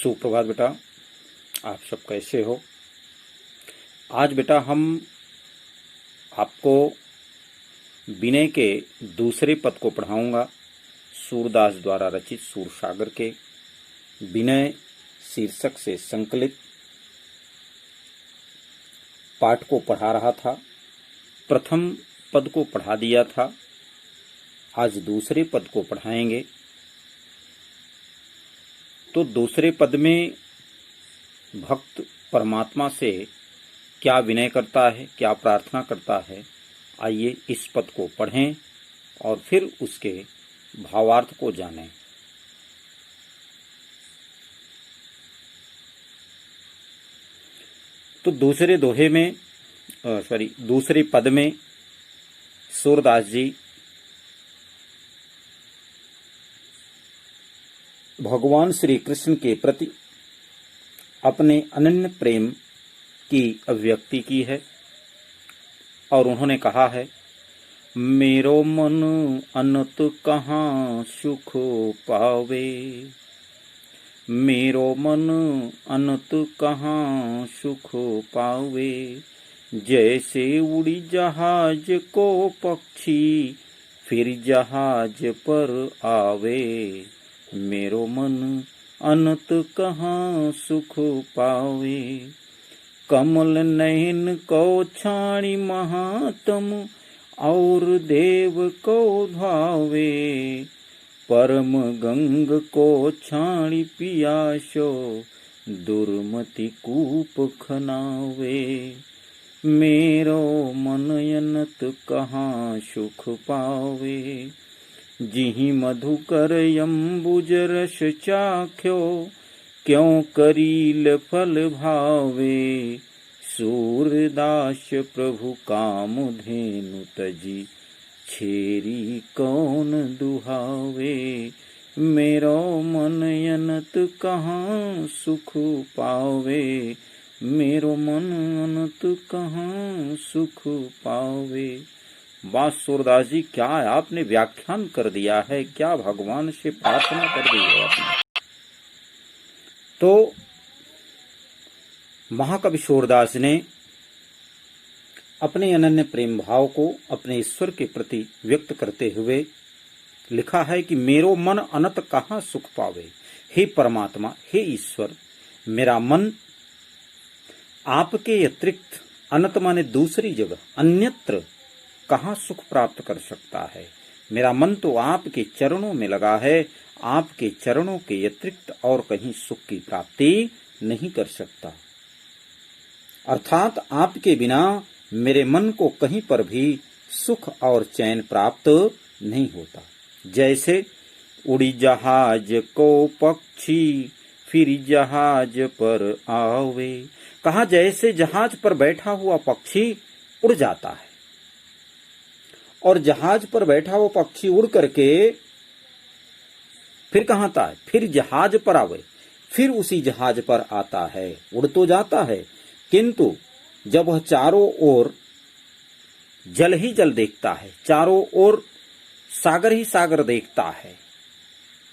सुप्रभात बेटा, आप सब कैसे हो। आज बेटा हम आपको विनय के दूसरे पद को पढ़ाऊंगा। सूरदास द्वारा रचित सूरसागर के विनय शीर्षक से संकलित पाठ को पढ़ा रहा था। प्रथम पद को पढ़ा दिया था, आज दूसरे पद को पढ़ाएंगे। तो दूसरे पद में भक्त परमात्मा से क्या विनय करता है, क्या प्रार्थना करता है, आइए इस पद को पढ़ें और फिर उसके भावार्थ को जानें। तो दूसरे पद में सूरदास जी भगवान श्री कृष्ण के प्रति अपने अनन्य प्रेम की अभिव्यक्ति की है और उन्होंने कहा है, मेरो मन अनंत कहाँ सुख पावे, मेरो मन अनंत कहाँ सुख पावे, जैसे उड़ी जहाज को पक्षी फिर जहाज पर आवे, मेरो मन अनंत कहाँ सुख पावे, कमल नयन को छाणी महात्म और देव को धावे, परम गंग को छाणी पियासो दुर्मति कूप खनावे, मेरो मन अनंत कहाँ सुख पावे, जिहि मधुकर अम्बुज रस चाख्यो, क्यों करील फल भावे, सूरदास प्रभु कामधेनु तजी छेरी कौन दुहावे, मेरो मन अनंत कहाँ सुख पावे, मेरो मन अनंत कहाँ सुख पावे। वाह सूरदास जी, क्या आपने व्याख्यान कर दिया है, क्या भगवान से प्रार्थना कर दी है आपने। तो महाकवि सूरदास ने अपने अनन्य प्रेम भाव को अपने ईश्वर के प्रति व्यक्त करते हुए लिखा है कि मेरो मन अनंत कहाँ सुख पावे, हे परमात्मा, हे ईश्वर, मेरा मन आपके अतिरिक्त, अनंत माने दूसरी जगह, अन्यत्र कहाँ सुख प्राप्त कर सकता है। मेरा मन तो आपके चरणों में लगा है, आपके चरणों के अतिरिक्त और कहीं सुख की प्राप्ति नहीं कर सकता। अर्थात आपके बिना मेरे मन को कहीं पर भी सुख और चैन प्राप्त नहीं होता। जैसे उड़ी जहाज को पक्षी फिर जहाज पर आवे, कहा जैसे जहाज पर बैठा हुआ पक्षी उड़ जाता है और जहाज पर बैठा हुआ पक्षी उड़ करके फिर कहाँ आता है, फिर जहाज पर आवे, फिर उसी जहाज पर आता है। उड़ तो जाता है किंतु जब वह चारों ओर जल ही जल देखता है, चारों ओर सागर ही सागर देखता है,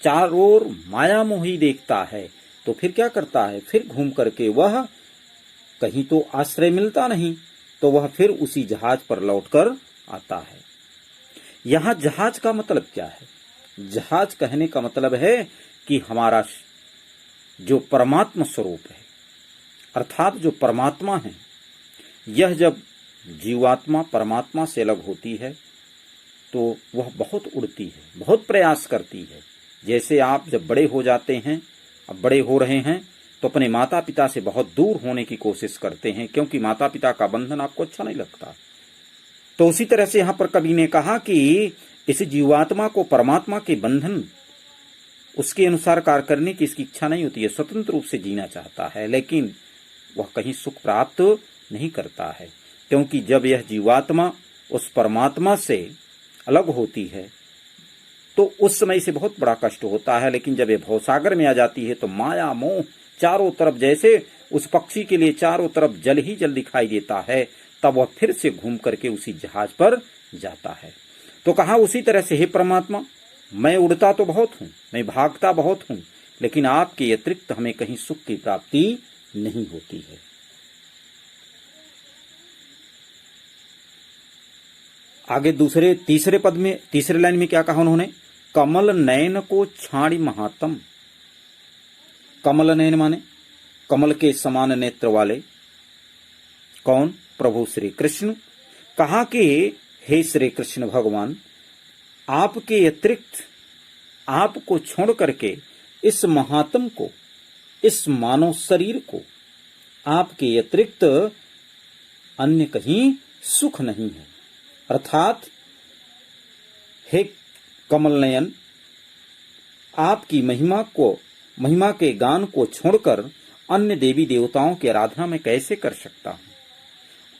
चारों ओर माया मोही देखता है, तो फिर क्या करता है, फिर घूम करके वह कहीं तो आश्रय मिलता नहीं, तो वह फिर उसी जहाज पर लौटकर आता है। यहां जहाज का मतलब क्या है? जहाज कहने का मतलब है कि हमारा जो परमात्मा स्वरूप है, अर्थात जो परमात्मा है, यह जब जीवात्मा परमात्मा से अलग होती है तो वह बहुत उड़ती है, बहुत प्रयास करती है। जैसे आप जब बड़े हो जाते हैं, अब बड़े हो रहे हैं, तो अपने माता पिता से बहुत दूर होने की कोशिश करते हैं, क्योंकि माता पिता का बंधन आपको अच्छा नहीं लगता। तो उसी तरह से यहां पर कवि ने कहा कि इस जीवात्मा को परमात्मा के बंधन उसके अनुसार कार्य करने की इसकी इच्छा नहीं होती है, स्वतंत्र रूप से जीना चाहता है, लेकिन वह कहीं सुख प्राप्त नहीं करता है, क्योंकि जब यह जीवात्मा उस परमात्मा से अलग होती है तो उस समय से बहुत बड़ा कष्ट होता है। लेकिन जब यह भवसागर में आ जाती है तो माया मोह चारों तरफ, जैसे उस पक्षी के लिए चारों तरफ जल ही जल दिखाई देता है, तब वह फिर से घूम करके उसी जहाज पर जाता है। तो कहा उसी तरह से, हे परमात्मा, मैं उड़ता तो बहुत हूं, मैं भागता बहुत हूं, लेकिन आपके अतिरिक्त हमें कहीं सुख की प्राप्ति नहीं होती है। आगे तीसरे पद में, तीसरे लाइन में क्या कहा उन्होंने? कमल नयन को छाड़ी महात्म। कमल नयन माने कमल के समान नेत्र वाले कौन? प्रभु श्री कृष्ण। कहा कि हे श्री कृष्ण भगवान, आपके अतिरिक्त, आपको छोड़ करके इस महात्म को, इस मानव शरीर को, आपके अतिरिक्त अन्य कहीं सुख नहीं है। अर्थात हे कमल नयन, आपकी महिमा के गान को छोड़कर अन्य देवी देवताओं की आराधना में कैसे कर सकता हूं?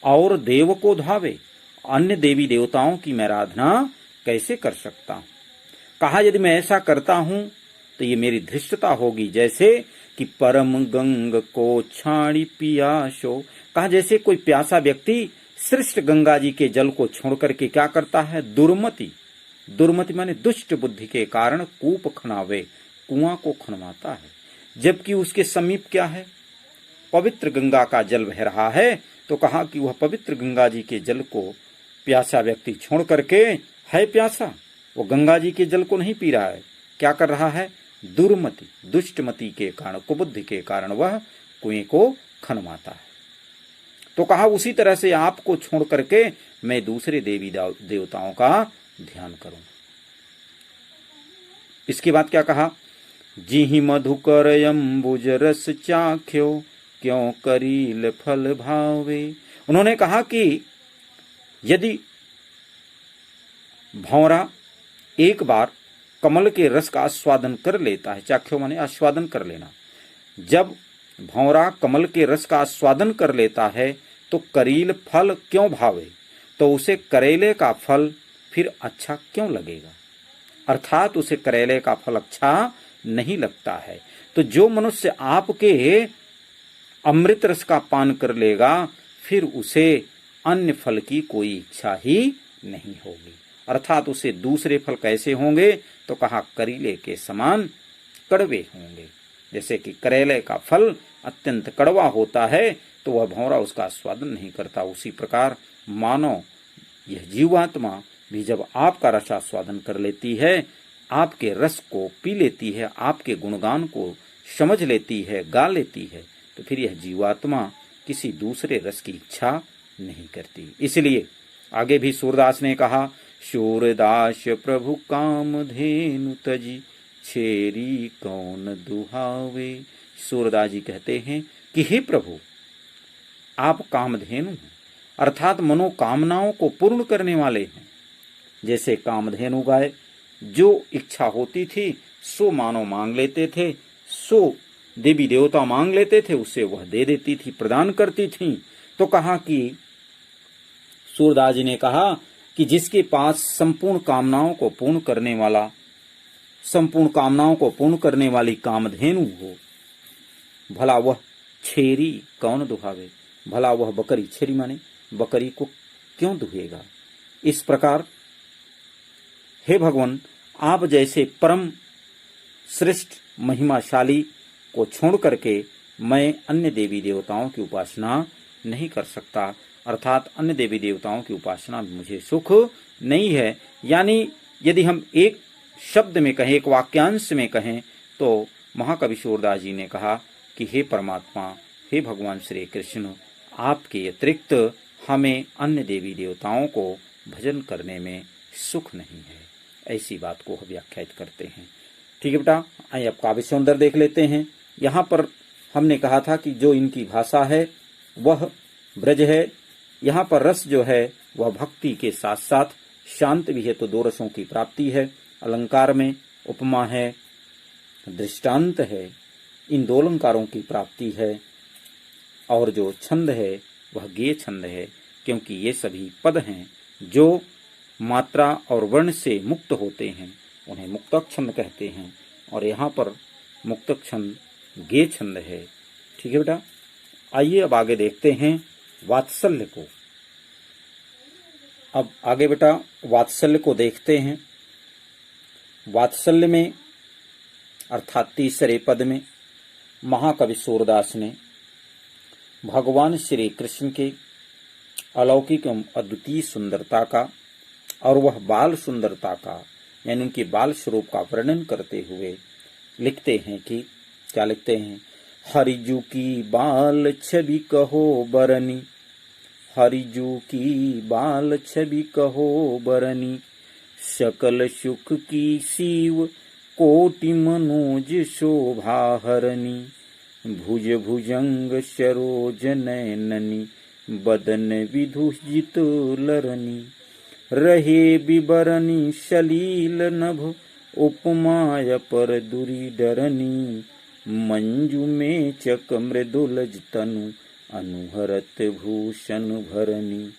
और देव को धावे, अन्य देवी देवताओं की मैं आराधना कैसे कर सकता हूं? कहा यदि मैं ऐसा करता हूं तो ये मेरी धृष्टता होगी, जैसे कि परम गंग को छाड़ी पियासो। कहा जैसे कोई प्यासा व्यक्ति श्रेष्ठ गंगा जी के जल को छोड़ करके क्या करता है? दुर्मति। दुर्मति माने दुष्ट बुद्धि के कारण कूप खनावे, कुआं को खनवाता है, जबकि उसके समीप क्या है? पवित्र गंगा का जल बह रहा है। तो कहा कि वह पवित्र गंगा जी के जल को प्यासा व्यक्ति छोड़ करके, है प्यासा, वो गंगा जी के जल को नहीं पी रहा है, क्या कर रहा है? दुर्मति, दुष्टमति के कारण, कुबुद्धि के कारण वह कुएं को खनवाता है। तो कहा उसी तरह से आपको छोड़ करके मैं दूसरे देवी देवताओं का ध्यान करूं। इसके बाद क्या कहा? जिहि मधुकर अम्बुज रस चाख्यो, क्यों करील फल भावे। उन्होंने कहा कि यदि भौरा एक बार कमल के रस का आस्वादन कर लेता है, चाख्यो माने आस्वादन कर लेना, जब भौरा कमल के रस का आस्वादन कर लेता है तो करील फल क्यों भावे, तो उसे करेले का फल फिर अच्छा क्यों लगेगा? अर्थात उसे करेले का फल अच्छा नहीं लगता है। तो जो मनुष्य आपके अमृत रस का पान कर लेगा, फिर उसे अन्य फल की कोई इच्छा ही नहीं होगी। अर्थात उसे दूसरे फल कैसे होंगे? तो कहा करीले के समान कड़वे होंगे। जैसे कि करेले का फल अत्यंत कड़वा होता है तो वह भौरा उसका स्वादन नहीं करता, उसी प्रकार मानो यह जीवात्मा भी जब आपका रसास्वादन कर लेती है, आपके रस को पी लेती है, आपके गुणगान को समझ लेती है, गा लेती है, तो फिर यह जीवात्मा किसी दूसरे रस की इच्छा नहीं करती। इसलिए आगे भी सूरदास ने कहा, सूरदास प्रभु काम धेनु तजी, छेरी कौन दुहावे। सूरदास जी कहते हैं कि हे प्रभु, आप कामधेनु हैं, अर्थात मनोकामनाओं को पूर्ण करने वाले हैं। जैसे कामधेनु गाय जो इच्छा होती थी सो मानव मांग लेते थे, सो देवी देवता मांग लेते थे, उससे वह दे देती थी, प्रदान करती थी। तो कहा कि सूरदास जी ने कहा कि जिसके पास संपूर्ण कामनाओं को पूर्ण करने वाली कामधेनु हो, भला वह छेरी कौन दुहावे, भला वह बकरी, छेरी माने बकरी को क्यों दुहेगा। इस प्रकार हे भगवान, आप जैसे परम श्रेष्ठ महिमाशाली को छोड़ करके मैं अन्य देवी देवताओं की उपासना नहीं कर सकता, अर्थात अन्य देवी देवताओं की उपासना में मुझे सुख नहीं है। यानी यदि हम एक शब्द में कहें, एक वाक्यांश में कहें, तो महाकवि सूरदास जी ने कहा कि हे परमात्मा, हे भगवान श्री कृष्ण, आपके अतिरिक्त हमें अन्य देवी देवताओं को भजन करने में सुख नहीं है। ऐसी बात को व्याख्यात करते हैं। ठीक है बेटा, आइए अब काव्य सौंदर्य देख लेते हैं। यहाँ पर हमने कहा था कि जो इनकी भाषा है वह ब्रज है। यहाँ पर रस जो है वह भक्ति के साथ साथ शांत भी है, तो दो रसों की प्राप्ति है। अलंकार में उपमा है, दृष्टांत है, इन दो अलंकारों की प्राप्ति है। और जो छंद है वह गेय छंद है, क्योंकि ये सभी पद हैं जो मात्रा और वर्ण से मुक्त होते हैं, उन्हें मुक्तक छंद कहते हैं। और यहाँ पर मुक्तक छंद गेय छंद है। ठीक है बेटा, आइए अब आगे देखते हैं वात्सल्य को। अब आगे बेटा वात्सल्य को देखते हैं। वात्सल्य में अर्थात तीसरे पद में महाकवि सूरदास ने भगवान श्री कृष्ण के अलौकिक एवं अद्वितीय सुंदरता का और वह बाल सुंदरता का यानी उनके बाल स्वरूप का वर्णन करते हुए लिखते हैं कि क्या लिखते हैं, हरिजू की बाल छवि कहो बरनी, हरिजू की बाल छवि कहो बरनी, सकल सुख की शिव कोटि मनोज शोभा हरनी, भुज भुजंग सरोज नयननी, बदन विधुजित लरनी, रहे विबरनी सलील नभ, उपमाय पर दुरी डरनी, मंजू में चक मृदुलज तनु, अनुहरत भूषण भरनी,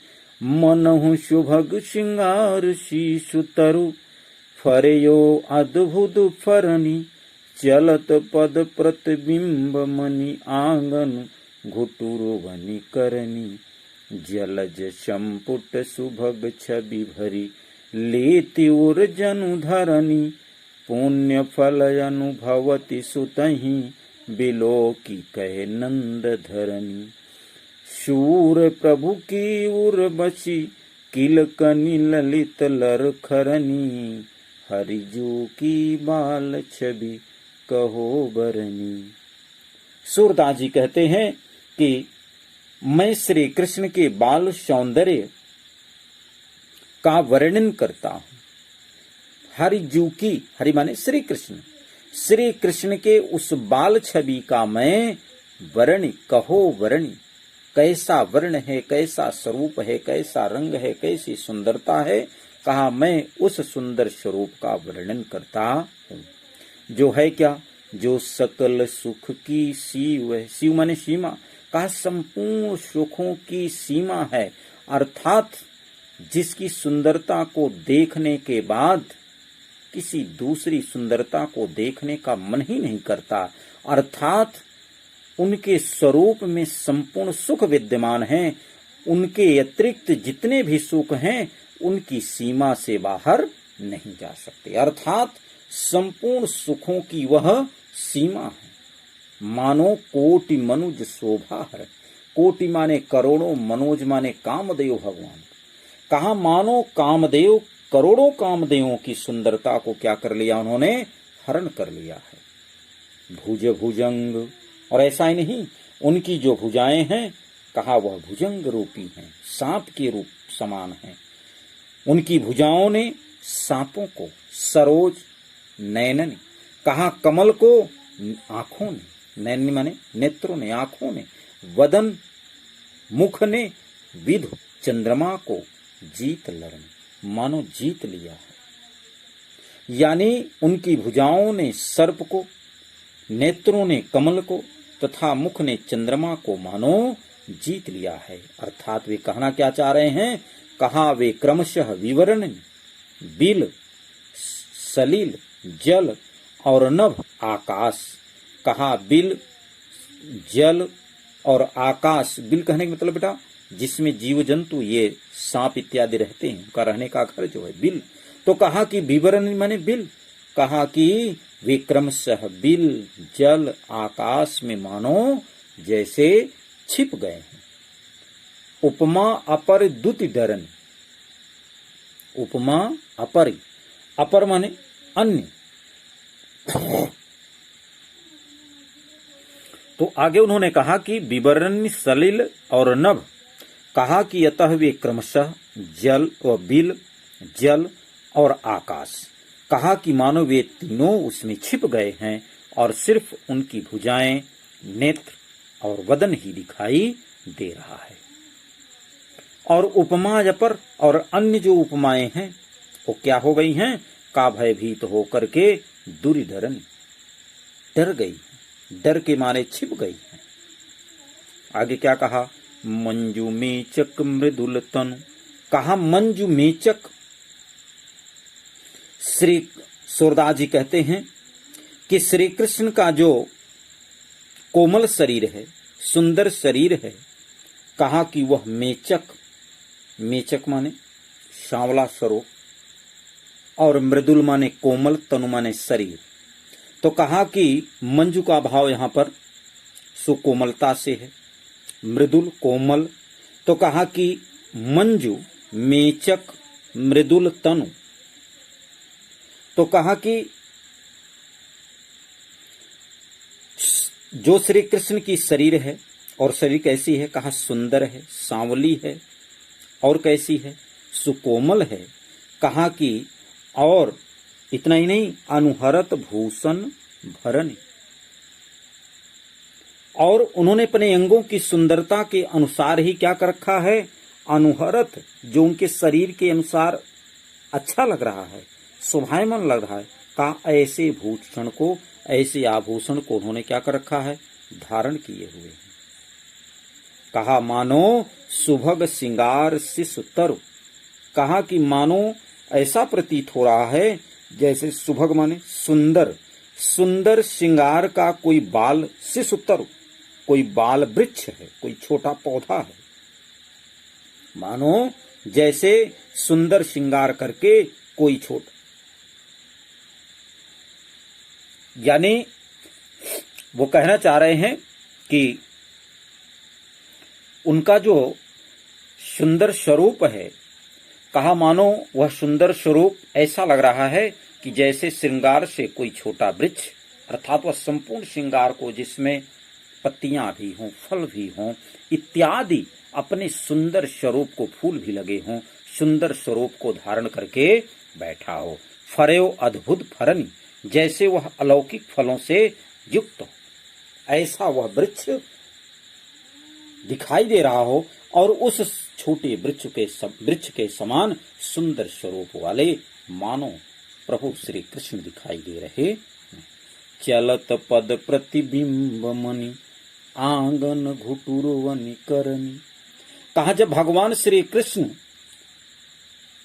मनहु सुभग श्रृंगार शीशु तरु, फरयो अद्भुत फरनी, चलत पद प्रतिबिंब मणि आंगन, घुटुरु बनी करनी, जलज संपुट सुभग छवि भरी, लेति उर जनु धरनी, पुण्य फल अनुभवति सुतहि, बिलोकी कहे नंद धरनी, शूर प्रभु की उर बसी, किलकनी ललित लर खरनी, हरिजू की बाल छवि कहो बरनी। सूरदास जी कहते हैं कि मैं श्री कृष्ण के बाल सौंदर्य का वर्णन करता हूं। हरिजू की, हरि माने श्री कृष्ण, श्री कृष्ण के उस बाल छवि का मैं वर्णि कहो वर्णि, कैसा वर्ण है, कैसा स्वरूप है, कैसा रंग है, कैसी सुंदरता है, कहा मैं उस सुंदर स्वरूप का वर्णन करता हूं। जो है क्या, जो सकल सुख की शिव है, शिव माने सीमा, कहा संपूर्ण सुखों की सीमा है, अर्थात जिसकी सुंदरता को देखने के बाद किसी दूसरी सुंदरता को देखने का मन ही नहीं करता, अर्थात उनके स्वरूप में संपूर्ण सुख विद्यमान हैं, उनके अतिरिक्त जितने भी सुख हैं उनकी सीमा से बाहर नहीं जा सकते, अर्थात संपूर्ण सुखों की वह सीमा है। मानो कोटि मनुज शोभा हर, कोटि माने करोड़ों, मनोज माने कामदेव भगवान, कहा मानो कामदेव करोड़ों कामदेवों की सुंदरता को क्या कर लिया उन्होंने, हरण कर लिया है। भुज भुजंग, और ऐसा ही नहीं, उनकी जो भुजाएं हैं कहा वह भुजंग रूपी हैं, सांप के रूप समान हैं। उनकी भुजाओं ने सांपों को, सरोज नयन ने, कहा कमल को आंखों ने, नयन माने नेत्रों ने, आंखों ने, वदन मुख ने, विधु चंद्रमा को जीत लरण, मानो जीत लिया है। यानी उनकी भुजाओं ने सर्प को, नेत्रों ने कमल को तथा मुख ने चंद्रमा को मानो जीत लिया है। अर्थात वे कहना क्या चाह रहे हैं, कहा वे क्रमशः विवरण, बिल, सलील, जल और नभ, आकाश, कहा बिल, जल और आकाश। बिल कहने का मतलब बेटा जिसमें जीव जंतु ये सांप इत्यादि रहते हैं, उनका रहने का घर जो है बिल। तो कहा कि विवरण माने बिल, कहा कि वे क्रमशः बिल, जल, आकाश में मानो जैसे छिप गए हैं। उपमा अपर दुति डरन, उपमा अपर, अपर माने अन्य। तो आगे उन्होंने कहा कि विवरण सलिल और नभ, कहा कि अतः वे क्रमशः जल व बिल, जल और आकाश, कहा कि मानो वे तीनों उसमें छिप गए हैं और सिर्फ उनकी भुजाएं, नेत्र और वदन ही दिखाई दे रहा है। और उपमा अपर, और अन्य जो उपमाएं हैं वो क्या हो गई हैं, का भयभीत होकर के दुरीधरन, डर गई, डर के मारे छिप गई हैं। आगे क्या कहा, मंजू मेचक मृदुल तनु, कहा मंजू मेचक। श्री सूरदास जी कहते हैं कि श्री कृष्ण का जो कोमल शरीर है, सुंदर शरीर है, कहा कि वह मेचक, मेचक माने सांवला स्वरूप, और मृदुल माने कोमल, तनु माने शरीर, तो कहा कि मंजू का भाव यहां पर सुकोमलता से है, मृदुल कोमल। तो कहा कि मंजू मेचक मृदुल तनु। तो कहा कि जो श्री कृष्ण की शरीर है, और शरीर कैसी है? कहा सुंदर है, सांवली है, और कैसी है? सुकोमल है। कहा कि और इतना ही नहीं, अनुहरत भूषण भरन। और उन्होंने अपने अंगों की सुंदरता के अनुसार ही क्या कर रखा है? अनुहरत, जो उनके शरीर के अनुसार अच्छा लग रहा है, शोभायमान लग रहा है, का ऐसे भूषण को, ऐसे आभूषण को उन्होंने क्या कर रखा है? धारण किए हुए हैं। कहा मानो सुभग सिंगार शिशु तरु। कहा कि मानो ऐसा प्रतीत हो रहा है जैसे सुभग माने सुंदर, सुंदर श्रृंगार का कोई बाल, शिशु तरु कोई बाल वृक्ष है, कोई छोटा पौधा है। मानो जैसे सुंदर श्रृंगार करके कोई छोटा, यानी वो कहना चाह रहे हैं कि उनका जो सुंदर स्वरूप है, कहा मानो वह सुंदर स्वरूप ऐसा लग रहा है कि जैसे श्रृंगार से कोई छोटा वृक्ष, अर्थात वह संपूर्ण श्रृंगार को जिसमें पत्तियां भी हों, फल भी हों इत्यादि, अपने सुंदर स्वरूप को, फूल भी लगे हों, सुंदर स्वरूप को धारण करके बैठा हो। फरेव अद्भुत फरनी, जैसे वह अलौकिक फलों से युक्त हो, ऐसा वह वृक्ष दिखाई दे रहा हो। और उस छोटे वृक्ष के समान सुंदर स्वरूप वाले मानो प्रभु श्री कृष्ण दिखाई दे रहे। चलत पद प्रतिबिंब मणि आंगन घुटुरवनि करनी। कहा जब भगवान श्री कृष्ण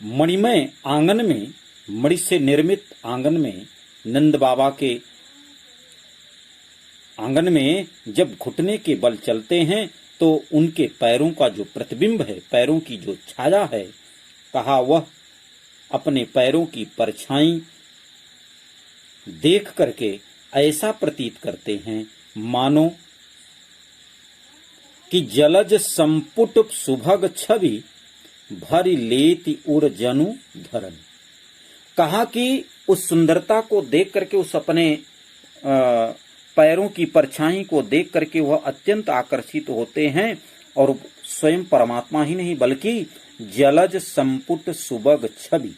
मणिमय आंगन में, मणि से निर्मित आंगन में, नंद बाबा के आंगन में जब घुटने के बल चलते हैं तो उनके पैरों का जो प्रतिबिंब है, पैरों की जो छाया है, कहा वह अपने पैरों की परछाई देख करके ऐसा प्रतीत करते हैं मानो कि जलज संपुट सुभग छवि भरी लेति उर जनु धरन। कहा कि उस सुंदरता को देख करके, उस अपने पैरों की परछाई को देख करके वह अत्यंत आकर्षित होते हैं। और स्वयं परमात्मा ही नहीं बल्कि जलज संपुट सुबग छवि,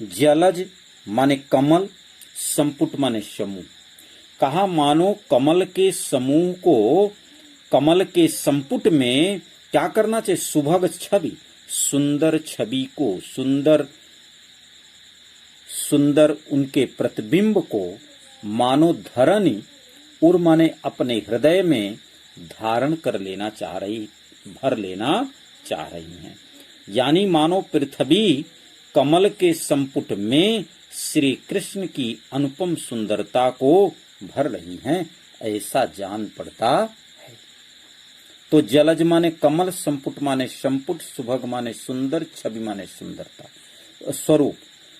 जलज माने कमल, संपुट माने समूह। कहा मानो कमल के समूह को, कमल के संपुट में क्या करना चाहिए? सुभग छवि, सुंदर छवि को, सुंदर सुंदर उनके प्रतिबिंब को मानो धरनी, उर माने अपने हृदय में धारण कर लेना चाह रही, भर लेना चाह रही हैं। यानी मानो पृथ्वी कमल के संपुट में श्री कृष्ण की अनुपम सुंदरता को भर रही हैं, ऐसा जान पड़ता है। तो जलज माने कमल, संपुट माने संपुट, सुभग माने सुंदर, छवि माने सुंदरता स्वरूप।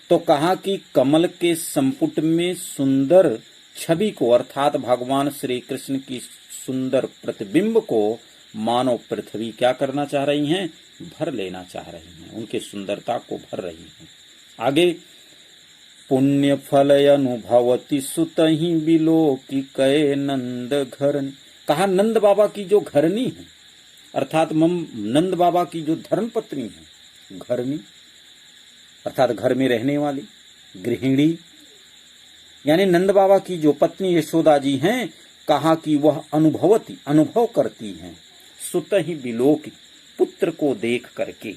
तो कहा कि कमल के संपुट में सुंदर छवि को, अर्थात भगवान श्री कृष्ण की सुंदर प्रतिबिंब को मानो पृथ्वी क्या करना चाह रही हैं? भर लेना चाह रही हैं, उनके सुंदरता को भर रही हैं। आगे पुण्य फल अनुभवती सुतहि बिलोकी कय नंद घरन। कहा नंद बाबा की जो घरनी है, अर्थात नंद बाबा की जो धर्म पत्नी है, घरनी अर्थात घर में रहने वाली गृहिणी, यानी नंद बाबा की जो पत्नी यशोदा जी हैं, कहा कि वह अनुभवती, अनुभव करती हैं, सुत ही बिलोकी, पुत्र को देख करके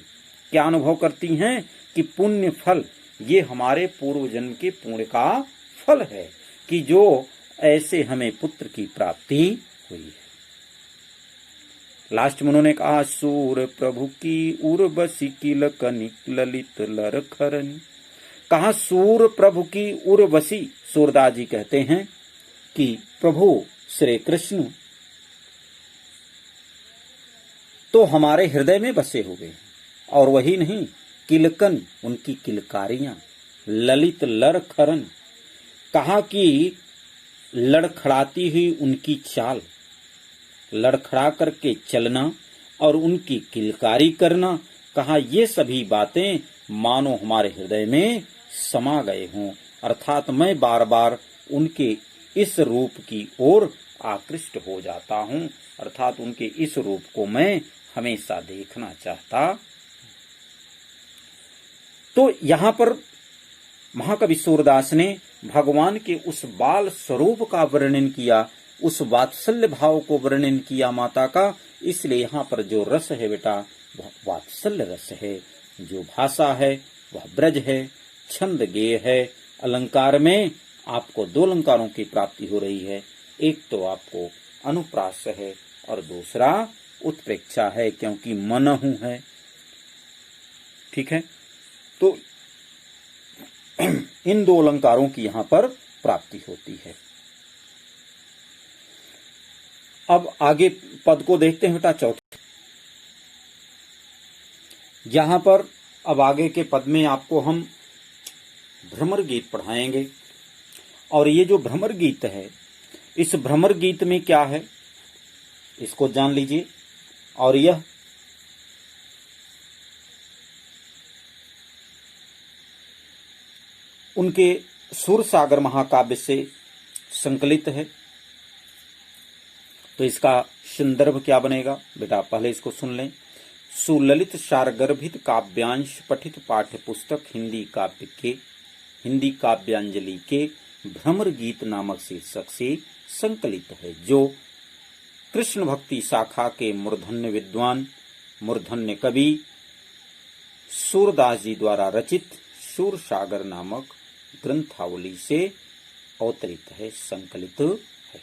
क्या अनुभव करती हैं? कि पुण्य फल, ये हमारे पूर्व जन्म के पुण्य का फल है कि जो ऐसे हमें पुत्र की प्राप्ति हुई है। लास्ट में उन्होंने कहा सूर प्रभु की उर्वशी किलकनि ललित लर खरनी। कहा सूर प्रभु की उर्वशी, सूरदास जी कहते हैं कि प्रभु श्री कृष्ण तो हमारे हृदय में बसे हुए हैं। और वही नहीं, किलकन, उनकी किलकारियां, ललित लर खरन। कहा कि लड़खड़ाती हुई उनकी चाल, लड़खड़ा करके चलना और उनकी किलकारी करना, कहा ये सभी बातें मानो हमारे हृदय में समा गए हों, अर्थात मैं बार बार उनके इस रूप की ओर आकृष्ट हो जाता हूं, अर्थात उनके इस रूप को मैं हमेशा देखना चाहता। तो यहाँ पर महाकवि सूरदास ने भगवान के उस बाल स्वरूप का वर्णन किया, उस वात्सल्य भाव को वर्णन किया माता का। इसलिए यहाँ पर जो रस है बेटा वह वात्सल्य रस है, जो भाषा है वह ब्रज है, छंद गेय है। अलंकार में आपको दो अलंकारों की प्राप्ति हो रही है, एक तो आपको अनुप्रास है और दूसरा उत्प्रेक्षा है, क्योंकि मनहु है। ठीक है, तो इन दो अलंकारों की यहां पर प्राप्ति होती है। अब आगे पद को देखते हैं बेटा, चौथे। यहां पर अब आगे के पद में आपको हम भ्रमर गीत पढ़ाएंगे, और ये जो भ्रमर गीत है, इस भ्रमर गीत में क्या है इसको जान लीजिए। और यह उनके सूरसागर महाकाव्य से संकलित है। तो इसका संदर्भ क्या बनेगा बेटा, पहले इसको सुन लें। सुललित सारगर्भित काव्यांश पठित पाठ्य पुस्तक हिंदी काव्यांजलि के भ्रमर गीत नामक शीर्षक से संकलित है, जो कृष्ण भक्ति शाखा के मूर्धन्य विद्वान मूर्धन्य कवि सूरदास जी द्वारा रचित सूरसागर नामक ग्रंथावली से अवतरित है, संकलित है।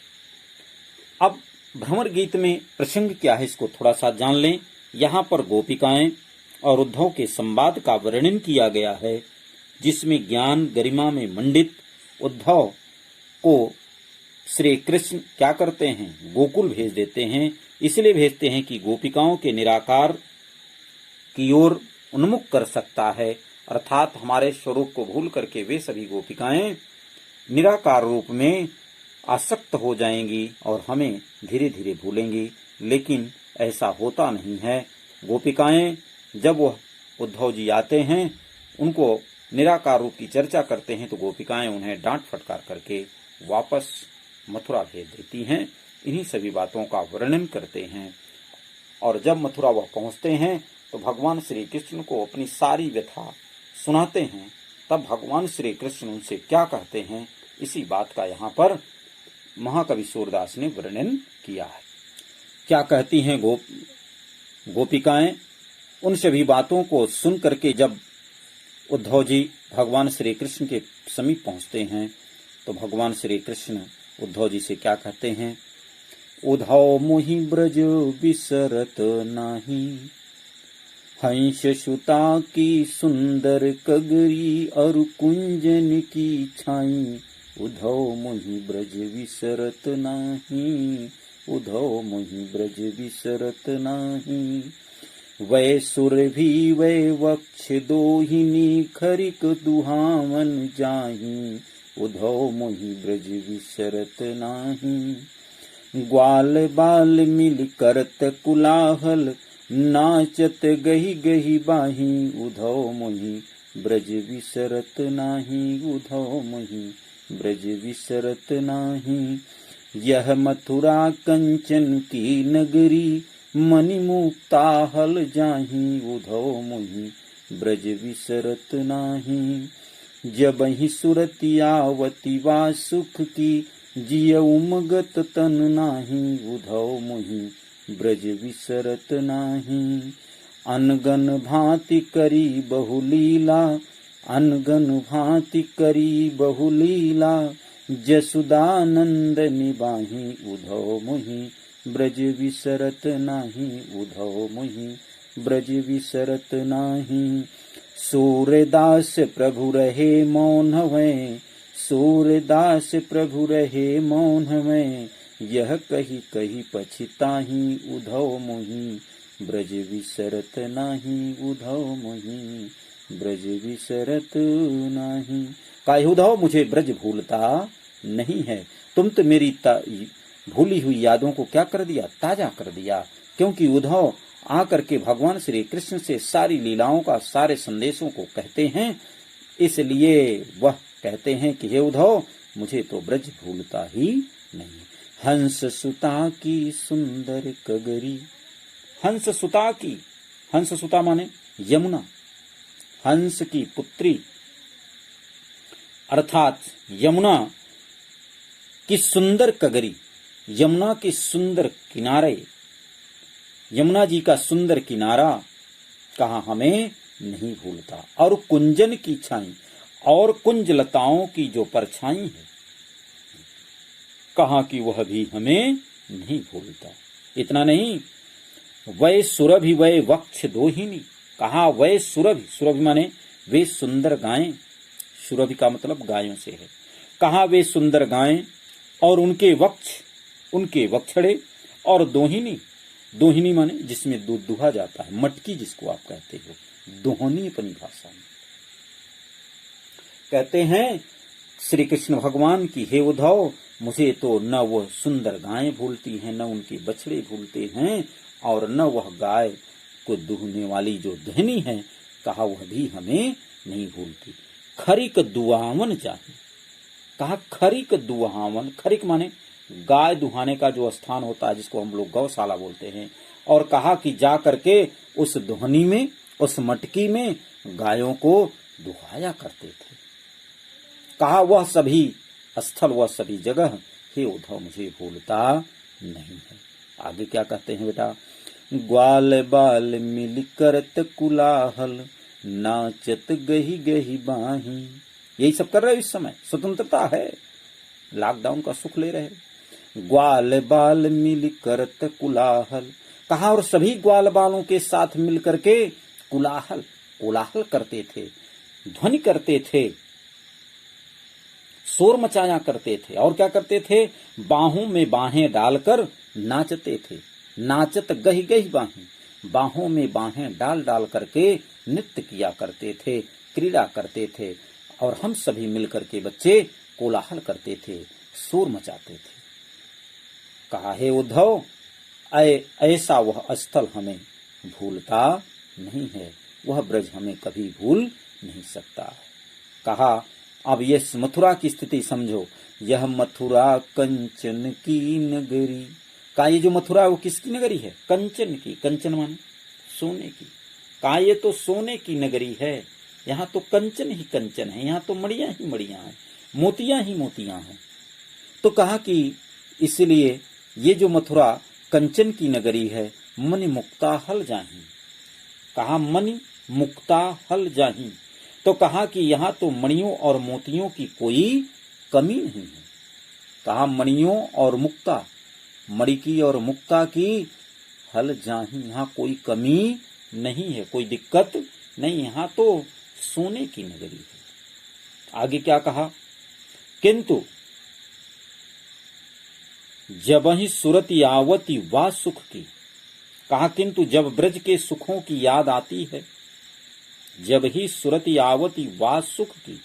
अब भ्रमर गीत में प्रसंग क्या है इसको थोड़ा सा जान लें। यहाँ पर गोपिकाएं और उद्धव के संवाद का वर्णन किया गया है, जिसमें ज्ञान गरिमा में मंडित उद्धव को श्री कृष्ण क्या करते हैं, गोकुल भेज देते हैं। इसलिए भेजते हैं कि गोपिकाओं के निराकार की ओर उन्मुख कर सकता है, अर्थात हमारे स्वरूप को भूल करके वे सभी गोपिकाएं निराकार रूप में आसक्त हो जाएंगी और हमें धीरे धीरे भूलेंगी। लेकिन ऐसा होता नहीं है। गोपिकाएं जब वह उद्धव जी आते हैं, उनको निराकार रूप की चर्चा करते हैं, तो गोपिकाएं उन्हें डांट फटकार करके वापस मथुरा भेज देती हैं। इन्हीं सभी बातों का वर्णन करते हैं। और जब मथुरा वह पहुंचते हैं तो भगवान श्री कृष्ण को अपनी सारी व्यथा सुनाते हैं। तब भगवान श्री कृष्ण उनसे क्या कहते हैं, इसी बात का यहाँ पर महाकवि सूरदास ने वर्णन किया है। क्या कहती हैं गोपिकाएं? उन सभी बातों को सुन करके जब उद्धव जी भगवान श्री कृष्ण के समीप पहुंचते हैं, तो भगवान श्री कृष्ण उद्धव जी से क्या कहते हैं, उद्धव मोहि ब्रज बिसरत नाही, हंस सुता की सुंदर कगरी और कुंजन की छाई, उद्धव मोहि ब्रज विसरत नाही, उद्धव मोहि ब्रज विसरत नाही। वै सुरभि वै वक्ष दोहिनी खरिक दुहावन जाहि, उद्धव मोहि ब्रज विसरत नाही। ग्वाल बाल मिल करत कुलाहल, नाचत गही गही बाही, उद्धव मोहि ब्रज विसरत नाही, उद्धव मोहि ब्रज विसरत नाही। यह मथुरा कंचन की नगरी, मणि मुक्ता हल जाहि, उद्धव मोहि ब्रज विसरत नाही। जब ही सुरतियावती वा सुख की, जिय उमगत तन नाही, उद्धव मोहि ब्रज विसरत नाही। अनगन भांति करी बहुलीला, अनगन भांति करी बहुलीला, जसुदानंद निबाहि, उद्धव मोहि ब्रज विसरत नाही, उद्धव मोहि ब्रज विसरत नाही। सूरदास प्रभु रहे मौन में, सूरदास प्रभु रहे मौन में, यह कही कही पछताहि, उद्धव मोहि ब्रज विसरत नाही, उद्धव मोहि ब्रज विसरत नाही। काहे उद्धव मुझे ब्रज भूलता नहीं है। तुम तो मेरी भूली हुई यादों को क्या कर दिया, ताजा कर दिया। क्योंकि उद्धव आकर के भगवान श्री कृष्ण से सारी लीलाओं का, सारे संदेशों को कहते हैं, इसलिए वह कहते हैं कि हे उद्धव, मुझे तो ब्रज भूलता ही नहीं। हंस सुता की सुंदर कगरी, हंस सुता की, हंस सुता माने यमुना, हंस की पुत्री अर्थात यमुना की सुंदर कगरी, यमुना के सुंदर किनारे, यमुना जी का सुंदर किनारा कहा हमें नहीं भूलता। और कुंजन की छाई, और कुंजलताओं की जो परछाई है, कहा कि वह भी हमें नहीं भूलता। इतना नहीं, वै सुरभि वै वक्ष दोहिनी, कहा वै सुरभि, सुरभि माने वे सुंदर गायें, सुरभि का मतलब गायों से है। कहा वे सुंदर गायें और उनके वक्ष, उनके वक्षड़े, और दोहिनी, दोहिनी माने जिसमें दूध दुहा जाता है, मटकी जिसको आप कहते हो, दोहनी अपनी भाषा में कहते हैं श्री कृष्ण भगवान की, हे उद्धव, मुझे तो न वह सुंदर गायें भूलती हैं, न उनके बछड़े भूलते हैं, और न वह गाय को दूहने वाली जो दहनी है, कहा वह भी हमें नहीं भूलती। खरिक दुआवन जाहि, कहा खरिक दुआवन, खरिक माने गाय दुहाने का जो स्थान होता है, जिसको हम लोग गौशाला बोलते हैं। और कहा कि जा करके उस दोहनी में, उस मटकी में गायों को दुहाया करते थे। कहा वह सभी स्थल, वह सभी जगह, हे उद्धव, मुझे भूलता नहीं है। आगे क्या कहते हैं बेटा, ग्वाल बाल मिल करत कुलाहल, नाचत गही गही बाही। यही सब कर रहे हो इस समय, स्वतंत्रता है, लॉकडाउन का सुख ले रहे। ग्वाल बाल मिल करत कुलाहल, कहा और सभी ग्वाल बालों के साथ मिल करके कुलाहल, कोलाहल करते थे, ध्वनि करते थे, शोर मचाया करते थे। और क्या करते थे, बाहों में बाहें डालकर नाचते थे, नाचत गही गही बाहें, बाहों में बाहें डाल डाल करके नृत्य किया करते थे, क्रीड़ा करते थे। और हम सभी मिलकर के बच्चे कोलाहल करते थे, शोर मचाते थे। कहा हे उद्धव, ऐसा वह स्थल हमें भूलता नहीं है, वह ब्रज हमें कभी भूल नहीं सकता। कहा अब ये मथुरा की स्थिति समझो, यह मथुरा कंचन की नगरी। कहा ये जो मथुरा है वो किसकी नगरी है, कंचन की, कंचन माने सोने की। कहा ये तो सोने की नगरी है, यहाँ तो कंचन ही कंचन है, यहाँ तो मड़ियां ही मड़ियां हैं, मोतियां ही मोतियां हैं। तो कहा कि इसलिए ये जो मथुरा कंचन की नगरी है, मनि मुक्ता हल जाही। कहा मनि मुक्ता हल जाही, तो कहा कि यहाँ तो मणियों और मोतियों की कोई कमी नहीं है। कहा मणियों और मुक्ता, मणि की और मुक्ता की हल जाही, यहाँ कोई कमी नहीं है, कोई दिक्कत नहीं, यहाँ तो सोने की नगरी है। आगे क्या कहा, किंतु जब ही सुरत आवती वा सुख की। कहा किंतु जब ब्रज के सुखों की याद आती है, जब ही सुरत आवती वा सुख की,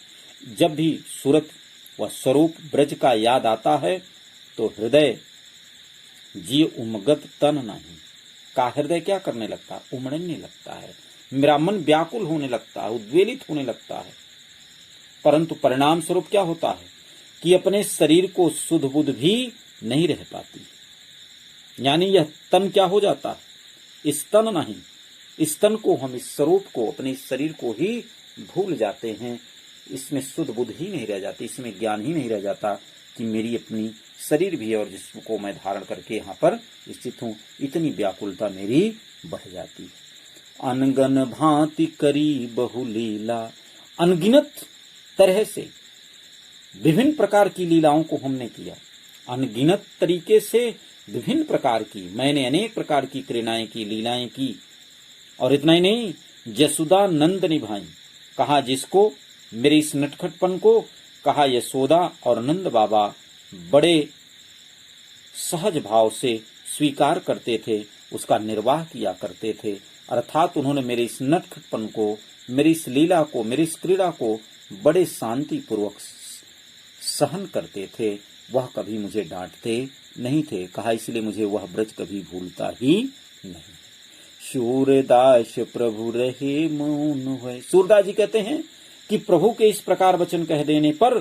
जब भी सूरत व स्वरूप ब्रज का याद आता है, तो हृदय जी उमगत तन नहीं। का हृदय क्या करने लगता है, उमड़ने लगता है, मेरा मन व्याकुल होने लगता है, उद्वेलित होने लगता है। परंतु परिणाम स्वरूप क्या होता है कि अपने शरीर को सुध बुध भी नहीं रह पाती, यानी यह तन क्या हो जाता है, इस तन नहीं, इस तन को हम, इस स्वरूप को, अपने शरीर को ही भूल जाते हैं। इसमें सुध बुध ही नहीं रह जाती, इसमें ज्ञान ही नहीं रह जाता कि मेरी अपनी शरीर भी और जिसको मैं धारण करके यहाँ पर स्थित हूँ, इतनी व्याकुलता मेरी बढ़ जाती है। अनगन भांति करी बहुलीला, अनगिनत तरह से विभिन्न प्रकार की लीलाओं को हमने किया, अनगिनत तरीके से विभिन्न प्रकार की, मैंने अनेक प्रकार की क्रीड़ाएं की, लीलाएं की। और इतना ही नहीं, यशोदा नंद निभाई। कहा जिसको, मेरे इस नटखटपन को, कहा यशोदा और नंद बाबा बड़े सहज भाव से स्वीकार करते थे, उसका निर्वाह किया करते थे। अर्थात उन्होंने मेरे इस नटखटपन को, मेरी इस लीला को, मेरी इस क्रीड़ा को बड़े शांति पूर्वक सहन करते थे, वह कभी मुझे डांटते नहीं थे। कहा इसलिए मुझे वह ब्रज कभी भूलता ही नहीं। सूरदास प्रभु रहे मौन हुए। सूरदास जी कहते हैं कि प्रभु के इस प्रकार वचन कह देने पर,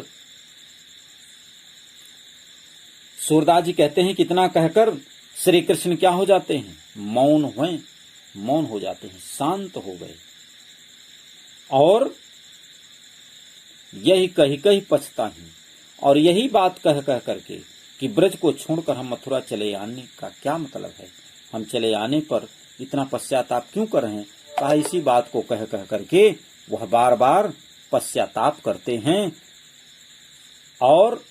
सूरदास जी कहते हैं कितना कहकर श्री कृष्ण क्या हो जाते हैं, मौन हुए, मौन हो जाते हैं, शांत हो गए। और यही कही कही पछताही, और यही बात कह कह करके कि ब्रज को छोड़कर हम मथुरा चले आने का क्या मतलब है, हम चले आने पर इतना पश्चाताप क्यों कर रहे हैं। कहा इसी बात को कह कह करके वह बार बार पश्चाताप करते हैं और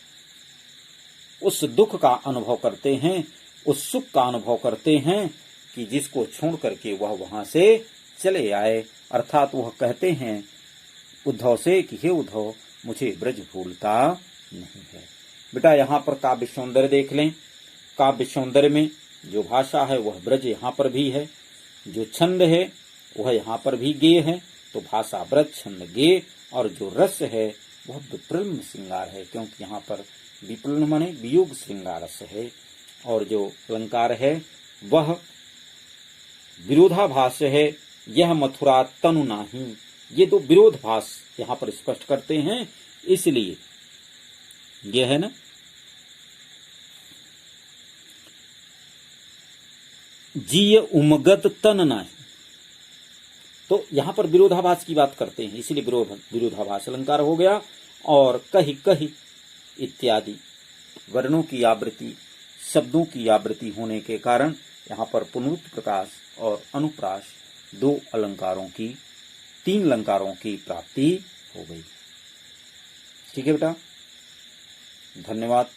उस दुख का अनुभव करते हैं, उस सुख का अनुभव करते हैं कि जिसको छोड़ करके वह वहां से चले आए। अर्थात वह कहते हैं उद्धव से कि हे उद्धव, मुझे ब्रज भूलता नहीं है। बेटा यहाँ पर काव्य सौंदर्य देख लें। काव्य सौंदर्य में जो भाषा है वह ब्रज यहाँ पर भी है, जो छंद है वह यहाँ पर भी गेय है। तो भाषा ब्रज, छंद गेय, और जो रस है वह विप्लव श्रृंगार है, क्योंकि यहाँ पर विप्लव माने वियोग श्रृंगार रस है। और जो अलंकार है वह विरोधाभास है, यह मथुरा तनु नाही। ये दो विरोधाभास यहाँ पर स्पष्ट करते हैं, इसलिए यह है ना, जीय उमगत तन नाही। तो यहां पर विरोधाभास की बात करते हैं, इसलिए विरोधाभास अलंकार हो गया। और कही कही इत्यादि वर्णों की आवृत्ति, शब्दों की आवृत्ति होने के कारण यहाँ पर पुनरुक्त प्रकाश और अनुप्रास दो अलंकारों की, तीन अलंकारों की प्राप्ति हो गई। ठीक है बेटा, धन्यवाद।